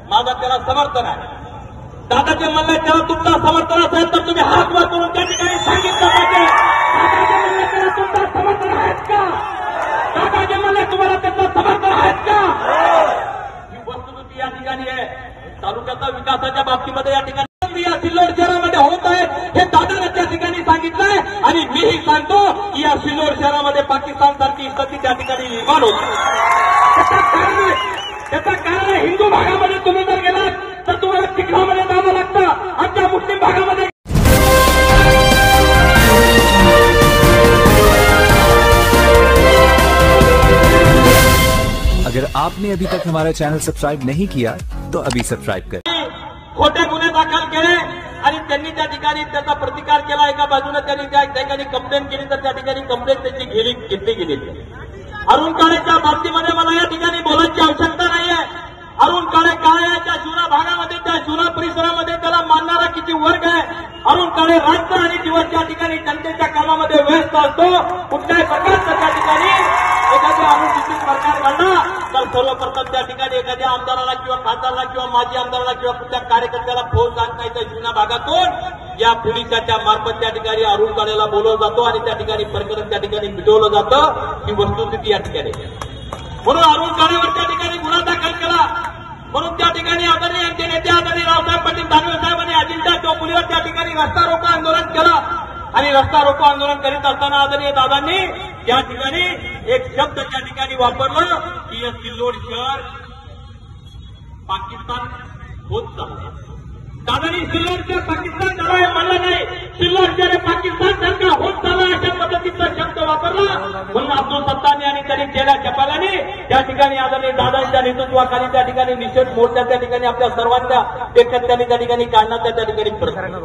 माझं त्याला समर्थन आहे. दादाचे म्हणले त्याला तुमचा समर्थन असेल तर तुम्ही हात वर करून त्या ठिकाणी सांगितलं पाहिजे. दादाचे म्हणले त्याला तुमचा समर्थन आहेत का? दादाचे म्हणले तुम्हाला त्याचं समर्थन आहेत का? ही वस्तुस्थिती या ठिकाणी आहे. तालुक्याचा विकासाच्या बाबतीमध्ये या ठिकाणी या सिल्लोड शहरामध्ये होत आहे हे दादाने त्या ठिकाणी सांगितलंय आणि मीही सांगतो की या सिल्लोड शहरामध्ये पाकिस्तान सारखी स्थिती त्या ठिकाणी निर्माण होती. त्याचं कारण आहे हिंदू भागामध्ये तुम्ही जर गेलात तर तुम्हाला चिखलामध्ये जावं लागतं. आमच्या मुस्लिम भागामध्ये अगर आपने अभी तक हमारा चैनल सब्सक्राइब नहीं किया तो अभी सब्सक्राइब करें. खोटे गुन्हे दाखल केले आणि त्यांनी त्या ठिकाणी त्याचा प्रतिकार केला. एका बाजूने त्यांनी त्या ठिकाणी कंप्लेंट केली तर त्या ठिकाणी कंप्लेंट त्यांची घेतली गेली. अरुण काळेच्या बाबतीमध्ये मला या ठिकाणी बोलायची आवश्यकता नाहीये. अरुण काळे काळ्याच्या शिवना भागामध्ये त्या शिवना परिसरामध्ये त्याला मानणारा किती वर्ग आहे. अरुण काळे रात्र आणि दिवस त्या ठिकाणी जनतेच्या कामामध्ये व्यस्त असतो. कुठल्याही प्रकारचं त्या ठिकाणी एखाद्या अनुसूचित सरकार काढला तर सर्वप्रथम त्या ठिकाणी एखाद्या आमदाराला किंवा खासदाराला किंवा माजी आमदाराला किंवा कुठल्या कार्यकर्त्याला फोन सांगायचा शिवना भागातून या पोलिसाच्या मार्फत त्या ठिकाणी अरुण काळेला बोलवलं जातो आणि त्या ठिकाणी प्रकरण त्या ठिकाणी मिटवलं जातं. ही वस्तुस्थिती या ठिकाणी म्हणून अरुण काळेवर त्या ठिकाणी गुन्हा दाखल केला. म्हणून त्या ठिकाणी आदरणीय आमचे नेते आदरणीय रावसाहेब पाटील दानवे साहेबांनी अजिंठा चौफुलीवर त्या ठिकाणी रस्ता रोको आंदोलन केलं आणि रस्ता रोको आंदोलन करीत असताना आदरणीय दादांनी त्या ठिकाणी एक शब्द त्या ठिकाणी वापरलं की हे सिल्लोड शहर पाकिस्तान होत चाललंय. दादांनी सिल्लोड शहर पाकिस्तान झालं हे म्हणलं नाही. सिल्लोड शहर पाकिस्तान सारखा होत चालला अशा पद्धतीचा शब्द वापरला. म्हणून अब्दुल सत्तानी आणि त्यांनी केल्या चपालाने त्या ठिकाणी आदरणीय दादांच्या नेतृत्वाखाली त्या ठिकाणी निषेध मोर्चा त्या ठिकाणी आपल्या सर्वांच्या देखत त्यांनी त्या ठिकाणी काढण्याचा त्या ठिकाणी प्रश्न.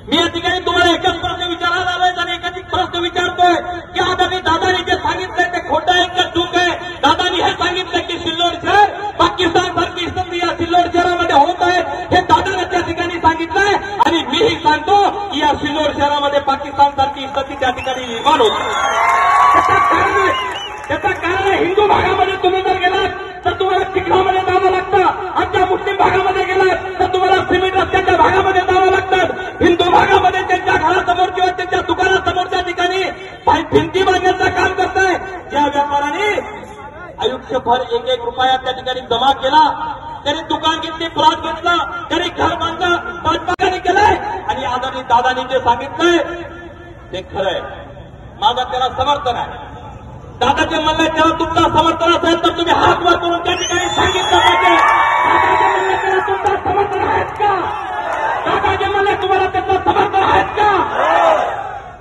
मी या ठिकाणी तुम्हाला एकच प्रश्न विचारायला आलोय आणि एकच प्रश्न विचारतोय की आदरणीय दादांनी जे सांगितलंय ते खोटं आहे का चूक आहे? दादांनी हे सांगितलं की सिल्लोड शहर पाकिस्तान सारखी स्थिती या सिल्लोड शहरामध्ये होत आहे हे दादाने त्या ठिकाणी सांगितलंय आणि मीही सांगतो की या सिल्लोड शहरामध्ये पाकिस्तान सारखी स्थिती त्या ठिकाणी निर्माण होती. त्याचं कारण आहे हिंदू भागामध्ये तुम्ही जर गेलात तर तुम्हाला चिखलामध्ये जावं लागतं. आमच्या मुस्लिम भागामध्ये गेलात तर तुम्हाला सिमेंट रस्त्याच्या भागामध्ये जावं लागतं. हिंदू भागामध्ये त्यांच्या घरासमोर किंवा त्यांच्या दुकानासमोर त्या ठिकाणी भिंती बांधण्याचं काम करताय. ज्या व्यापाऱ्याने आयुष्यभर एक एक रुपया त्या ठिकाणी जमा केला, त्यांनी दुकान घेतली, प्लॉट घेतला, त्यांनी घर बांधलं, पाचपाकाने केलंय आणि आदरणीय दादांनी जे सांगितलंय ते खरंय. माझं त्याला समर्थन आहे. दादाचे म्हणले त्याला तुमचा समर्थन असेल तर तुम्ही हात वर करून त्या ठिकाणी सांगितलं पाहिजे. दादाचे म्हणले त्याला तुमचा समर्थन आहेत का? दादाचे म्हणले तुम्हाला त्याचं समर्थन आहेत का?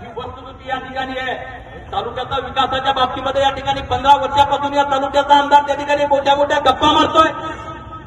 ही वस्तुस्थिती या ठिकाणी आहे. तालुक्याचा विकासाच्या बाबतीमध्ये या ठिकाणी 15 वर्षापासून या तालुक्याचा आमदार त्या ठिकाणी मोठ्या मोठ्या गप्पा मारतोय.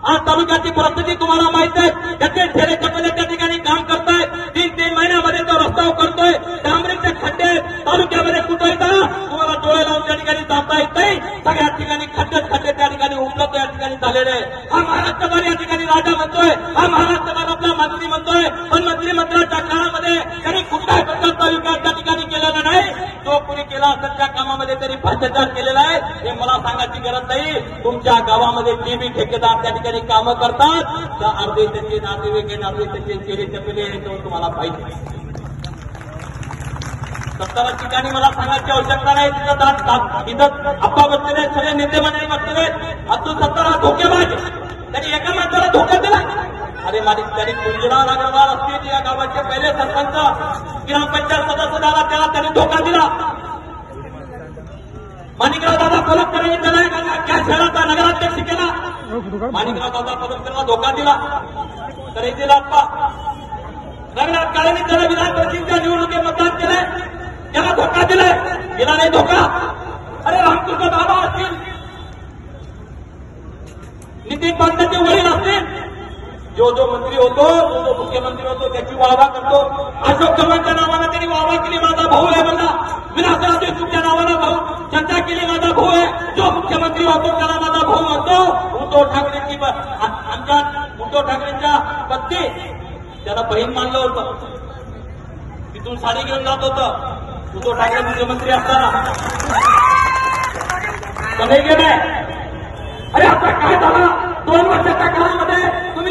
आज तालुक्याची परिस्थिती तुम्हाला माहित आहे. त्याचे ठेले चपले त्या ठिकाणी काम करतायत. 3-3 महिन्यामध्ये तो रस्ता करतोय. डांबरीचे खड्डे तालुक्यामध्ये कुठे तुम्हाला डोळे लावून त्या ठिकाणी जाता येत नाही. सगळ्या ठिकाणी खड्डे त्या ठिकाणी उपलब्ध या ठिकाणी झालेले आहे. हा महाराष्ट्रभर या ठिकाणी राजा म्हणतोय, हा महाराष्ट्रभर आपला मंत्री म्हणतोय, पण मंत्रिमंडळाच्या काळामध्ये त्यांनी कुठल्याही प्रकारचा विकास त्या ठिकाणी केलेला नाही. जो कोणी केला असेल त्या कामामध्ये त्यांनी भ्रष्टाचार केलेला आहे हे मला सांगायची गरज नाही. तुमच्या गावामध्ये जे बी ठेकेदार त्या ठिकाणी कामं करतात त्या अर्धे त्याचे नातेवाईक अर्धे त्याचे चेहरे चपेले तो तुम्हाला पाहिजे. 17 ठिकाणी मला सांगायची आवश्यकता नाही. तिथं अप्पा बसलेले सगळे नेते मंडळी बसलेले. अब्दुल सत्तार हा धोकेबाज. त्यांनी एका माणसाला धोका दिला. अरे त्यांनी कुंजराव अग्रवाल असतील या गावाचे पहिले सरपंच ग्रामपंचायत सदस्य झाला त्याला त्यांनी धोका दिला. माणिकराव दादा पलटकरांनी त्याला त्या शहराचा नगराध्यक्ष केला. माणिकराव दादा पलटकरांना धोका दिला. तरी दिला अप्पा रंगनाथ काळेंनी त्याला विधान परिषदेच्या निवडणुकीत मतदान केलंय. त्याला धोका दिलाय. दिला नाही धोका. अरे रामकृष्ण बाबा असतील, नितीन पंतचे वडील असतील, जो मंत्री होतो जो मुख्यमंत्री होतो त्याची वाहवा करतो. अशोक चव्हाणच्या नावानं त्यांनी वाहवा केली. माझा भाऊ आहे म्हणला. विलासराव देशमुखच्या नावानं भाऊ चर्चा केली. माझा भाऊ आहे. जो मुख्यमंत्री होतो त्याला माझा भाऊ म्हणतो. उद्धव ठाकरेंची आमच्या उद्धव ठाकरेंच्या पत्नी त्याला बहीण मानलं होतं. तिथून साडी घेऊन जात होतं उद्धव ठाकरे मुख्यमंत्री असताना. नाही गेले. अरे आता काय झालं 2 वर्षाच्या काळामध्ये तुम्ही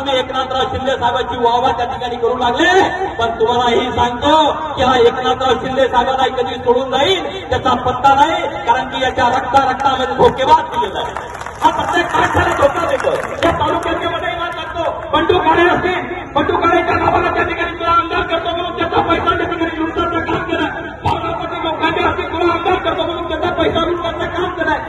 तुम्ही एकनाथराव शिंदे साहेबांची वाहवा त्या ठिकाणी करू लागले, पण तुम्हाला ही सांगतो की हा एकनाथराव शिंदे साहेबांना कधी सोडून जाईल त्याचा पत्ता नाही, कारण की याच्या रक्तामध्ये धोकेबाज केलेला आहे. हा प्रत्येक माणसाला धोका देतो. या तालुक्यामध्ये इमान करतो. बंडू काळे असतील, बंडू काळेच्या नावाला त्या ठिकाणी तुला आमदार करतो म्हणून त्याचा पैसा त्या ठिकाणी लुटण्याचं काम केलं. भावनापती लोकांनी असतील तुला आमदार करतो म्हणून त्याचा पैसा लुटण्याचं काम केलंय.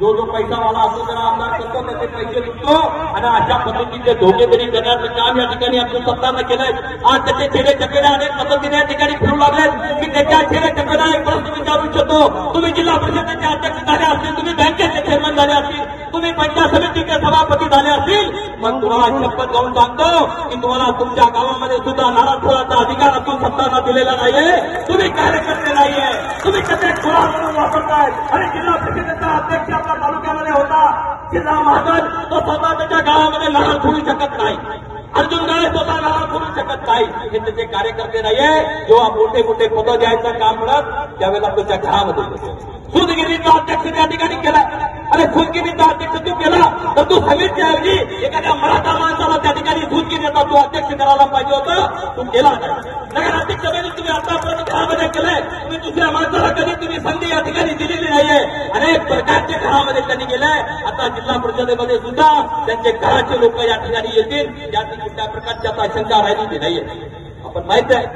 जो पैसावाला असतो त्याला आमदार करतो, त्याचे पैसे लुटतो आणि अशा पद्धतीचे धोकेधडी करण्याचं काम या ठिकाणी आपल्या सरकारनं केलंय. आज त्याचे चेहरे चक्केने अनेक पद्धतीने या ठिकाणी फिरू लागलेत. मी त्याच्या चेहरे चक्केला एक प्रश्न विचारू इच्छितो. तुम्ही जिल्हा परिषदेचे अध्यक्ष झाले असतील, तुम्ही बँकेचे चेअरमन झाले असतील, तुम्ही पंचायत समितीचे सभापती झाले असतील, पण तुम्हाला शपथ घेऊन सांगतो की तुम्हाला तुमच्या गावामध्ये सुद्धा नाराज ठेवायचा अधिकार असून सत्तांना दिलेला नाहीये. तुम्ही कार्यकर्ते नाहीये, तुम्ही त्याचे खुळा म्हणून वापरताय. आणि जिल्हा परिषदेचा अध्यक्ष आपल्या तालुक्यामध्ये होता जिल्हा महाजन, तो स्वतः त्याच्या गावामध्ये नारळ फोडू शकत नाही. अर्जुन गाळे स्वतः नारळ फोडू शकत नाही. हे त्याचे कार्यकर्ते नाहीये. जेव्हा मोठे मोठे पदं द्यायचं काम पडत त्यावेळेला त्याच्या घरामध्ये होतो. सूतगिरीचा अध्यक्ष त्या ठिकाणी केला. अरे सूतगिरीचा अध्यक्ष तू केला तर तू समीरच्या ऐवजी एखाद्या मराठा माणसाला त्या ठिकाणी सूतगिरीचा तू अध्यक्ष करायला पाहिजे होतं, तू केला नाही. नगराध्यक्षपदी तुम्ही आतापर्यंत घरामध्ये केलंय, तुम्ही दुसऱ्या माणसाला कधी तुम्ही संधी या ठिकाणी दिलेली नाहीये. अनेक प्रकारचे घरामध्ये त्यांनी गेले. आता जिल्हा परिषदेमध्ये सुद्धा त्यांचे घराचे लोक या ठिकाणी येतील, याची कुठल्या प्रकारची आता शंका राहिलेली नाहीये. आपण माहिती आहे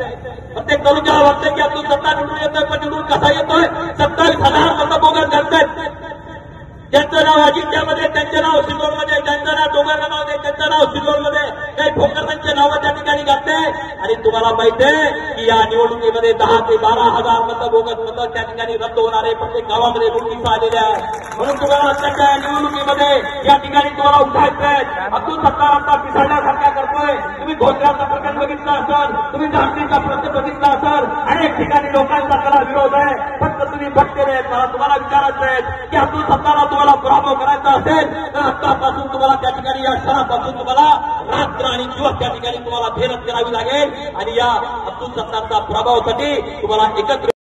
प्रत्येक तालुक्याला वाटतं की आपण सत्ता निवडून येतोय, पण निवडून कसा येतोय? 27,000 मतं बोगस घालतायत. ज्यांचं नाव अजिंठ्यामध्ये, त्यांचं नाव सिल्लोडमध्ये, ज्यांचं नाव डोंगरगावमध्ये, त्यांचं नाव सिल्लोडमध्ये, काही भोकरदांचे नावं त्या ठिकाणी घालते. आणि तुम्हाला माहिती आहे की या निवडणुकीमध्ये 10 ते 12,000 मतं बोगस मतं त्या ठिकाणी रद्द होणारे प्रत्येक गावामध्ये नोटीस आलेल्या आहेत. म्हणून तुम्हाला आजच्या निवडणुकीमध्ये या ठिकाणी तुम्हाला उठायचंय. अब्दुल सत्तार आता पिसाळल्यासारखा करतोय. तुम्ही घोषणाचा प्रकरण बघितला असाल, तुम्ही जामणीचा प्रश्न बघितला असाल, अनेक ठिकाणी लोकांचा त्याला विरोध आहे. फक्त तुम्ही भटकेले आहेत. मला तुम्हाला विचारायचं आहे की अब्दुल सत्तारला तुम्हाला पराभव करायचा असेल तर आतापासून तुम्हाला त्या ठिकाणी या क्षणापासून तुम्हाला रात्र आणि दिवस त्या ठिकाणी तुम्हाला मेहनत करावी लागेल. आणि या अब्दुल सत्तारच्या पराभवासाठी तुम्हाला एकत्र